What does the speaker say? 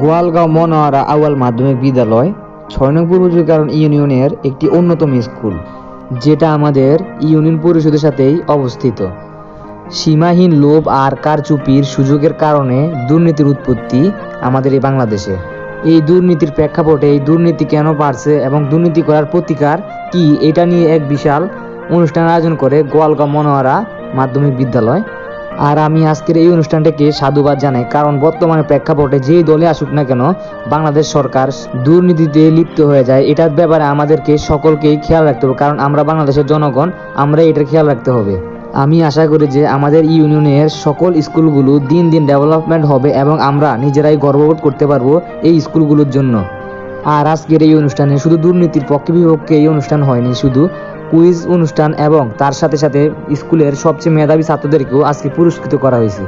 গোয়ালগাঁও মনোয়ারা আউয়াল মাধ্যমিক বিদ্যালয় ৬ নং পূর্ব কারণ ইউনিয়নের একটি অন্যতম স্কুল, যেটা আমাদের ইউনিয়ন পরিষদের সাথেই অবস্থিত। সীমাহীন লোভ আর কারচুপির সুযোগের কারণে দুর্নীতির উৎপত্তি আমাদের এই বাংলাদেশে। এই দুর্নীতির প্রেক্ষাপটে এই দুর্নীতি কেন বাড়ছে এবং দুর্নীতি করার প্রতিকার কি, এটা নিয়ে এক বিশাল অনুষ্ঠান আয়োজন করে গোয়ালগাঁও মনোয়ারা মাধ্যমিক বিদ্যালয়। আর আমি আজকের এই অনুষ্ঠানটাকে সাধুবাদ জানাই, কারণ বর্তমানে প্রেক্ষাপটে যেই দলে আসুক না কেন বাংলাদেশ সরকার দুর্নীতিতে লিপ্ত হয়ে যায়। এটার ব্যাপারে আমাদেরকে সকলকেই খেয়াল রাখতে হবে, কারণ আমরা বাংলাদেশের জনগণ, আমরা এটার খেয়াল রাখতে হবে। আমি আশা করি যে আমাদের ইউনিয়নের সকল স্কুলগুলো দিন দিন ডেভেলপমেন্ট হবে এবং আমরা নিজেরাই গর্ববোধ করতে পারবো এই স্কুলগুলোর জন্য। আর আজকের এই অনুষ্ঠানে শুধু দুর্নীতির পক্ষে বিপক্ষে এই অনুষ্ঠান হয়নি, শুধু কুইজ অনুষ্ঠান এবং তার সাথে সাথে স্কুলের সবচেয়ে মেধাবী ছাত্রদেরকেও আজকে পুরস্কৃত করা হয়েছে।